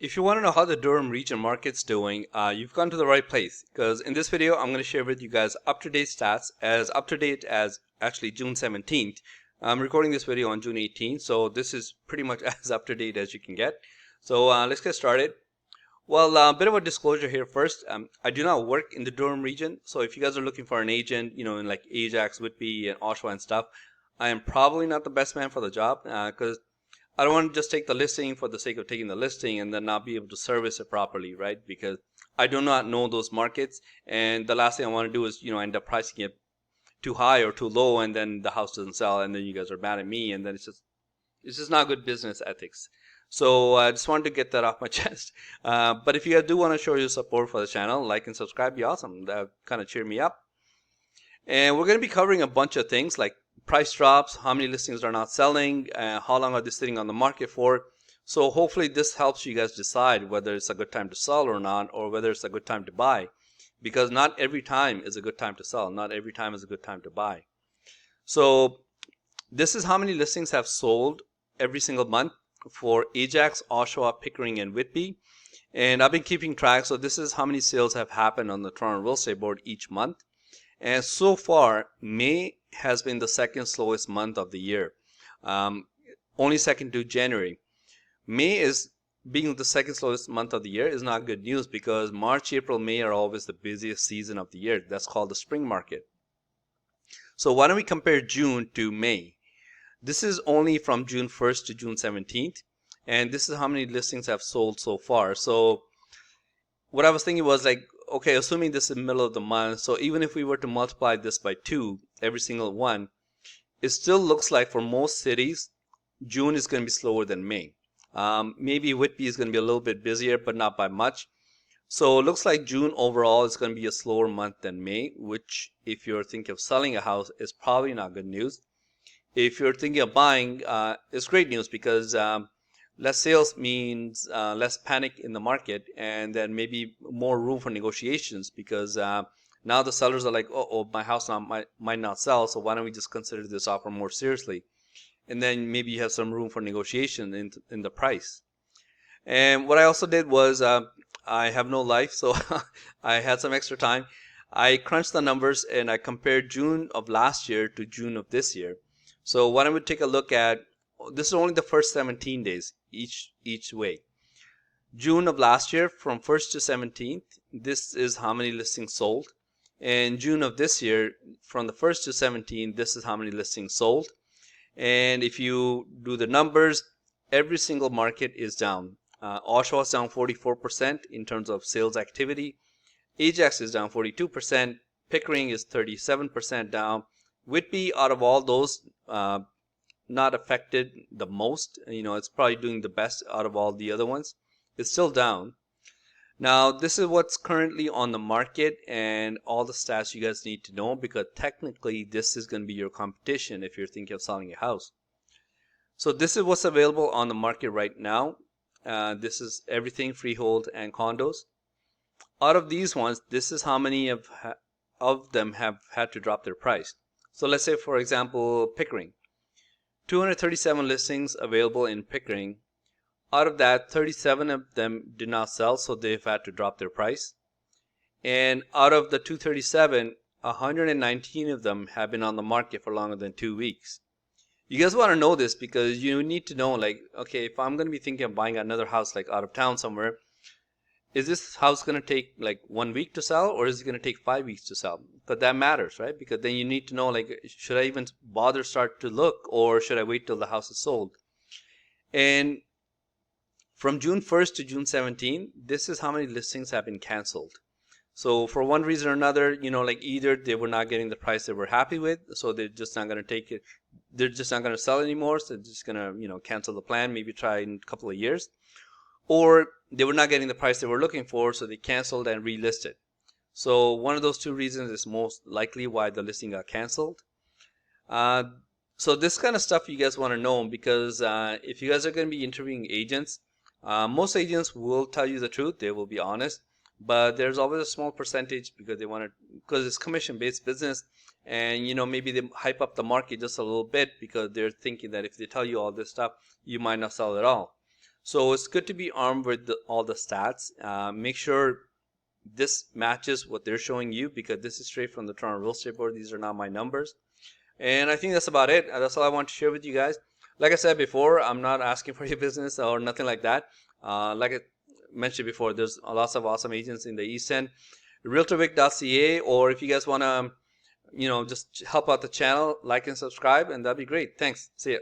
If you want to know how the Durham region market's doing, you've gone to the right place because in this video, I'm going to share with you guys up-to-date stats, as up-to-date as actually June 17th. I'm recording this video on June 18th, so this is pretty much as up-to-date as you can get. So let's get started. Well, a bit of a disclosure here first. I do not work in the Durham region, so if you guys are looking for an agent, in like Ajax, Whitby, and Oshawa and stuff, I am probably not the best man for the job because I don't want to just take the listing for the sake of taking the listing and then not be able to service it properly, right? Because I do not know those markets, and the last thing I want to do is, end up pricing it too high or too low, and then the house doesn't sell, and then you guys are mad at me, and then it's just not good business ethics. So I just wanted to get that off my chest. But if you guys do want to show your support for the channel, like and subscribe, be awesome. That kind of cheer me up. And we're going to be covering a bunch of things like price drops, how many listings are not selling, how long are they sitting on the market for. So hopefully this helps you guys decide whether it's a good time to sell or not, or whether it's a good time to buy. Because not every time is a good time to sell. Not every time is a good time to buy. So this is how many listings have sold every single month for Ajax, Oshawa, Pickering, and Whitby. And I've been keeping track. So this is how many sales have happened on the Toronto Real Estate Board each month. And so far, May has been the second slowest month of the year, only second to January. May is being the second slowest month of the year is not good news because March, April, May are always the busiest season of the year. That's called the spring market. So why don't we compare June to May? This is only from June 1st to June 17th, and this is how many listings have sold so far. So what I was thinking was like, okay, assuming this is the middle of the month, so even if we were to multiply this by 2, every single one, it still looks like for most cities, June is going to be slower than May. Maybe Whitby is going to be a little bit busier, but not by much. So it looks like June overall is going to be a slower month than May, which if you're thinking of selling a house is probably not good news. If you're thinking of buying, it's great news because less sales means less panic in the market, and then maybe more room for negotiations because now the sellers are like, oh, my house might not sell, so why don't we just consider this offer more seriously? And then maybe you have some room for negotiation in the price. And what I also did was I have no life, so I had some extra time. I crunched the numbers and I compared June of last year to June of this year. So why don't we take a look at, this is only the first 17 days each way. June of last year from 1st to 17th, this is how many listings sold. And June of this year from the 1st to 17th, this is how many listings sold. And if you do the numbers, every single market is down. Oshawa is down 44% in terms of sales activity. Ajax is down 42%. Pickering is 37% down. Whitby, out of all those, not affected the most. It's probably doing the best out of all the other ones. It's still down. Now, this is what's currently on the market and all the stats you guys need to know because technically this is going to be your competition if you're thinking of selling a house. So this is what's available on the market right now. This is everything freehold and condos. Out of these ones, this is how many of them have had to drop their price. So let's say, for example, Pickering. 237 listings available in Pickering. Out of that, 37 of them did not sell, so they've had to drop their price. And out of the 237, 119 of them have been on the market for longer than 2 weeks. You guys want to know this because you need to know, like, okay, if I'm going to be thinking of buying another house like out of town somewhere, is this house going to take like 1 week to sell or is it going to take 5 weeks to sell? Because that matters, right? Because then you need to know, like, should I even bother start to look or should I wait till the house is sold? And from June 1st to June 17th, this is how many listings have been canceled. So for one reason or another, like either they were not getting the price they were happy with, so they're just not going to take it. They're just not going to sell anymore, so they're just going to, cancel the plan, maybe try in a couple of years. Or they were not getting the price they were looking for, so they canceled and relisted. So one of those two reasons is most likely why the listing got canceled. So this kind of stuff you guys want to know because if you guys are going to be interviewing agents, most agents will tell you the truth. They will be honest, but there's always a small percentage because it's commission-based business, and maybe they hype up the market just a little bit because they're thinking that if they tell you all this stuff, you might not sell at all. So it's good to be armed with all the stats. Make sure this matches what they're showing you, because this is straight from the Toronto Real Estate Board. These are not my numbers. And I think that's about it. That's all I want to share with you guys. Like I said before, I'm not asking for your business or nothing like that. Like I mentioned before, there's lots of awesome agents in the East End. Realtorvic.ca, or if you guys want to, just help out the channel, like and subscribe, and that'd be great. Thanks. See ya.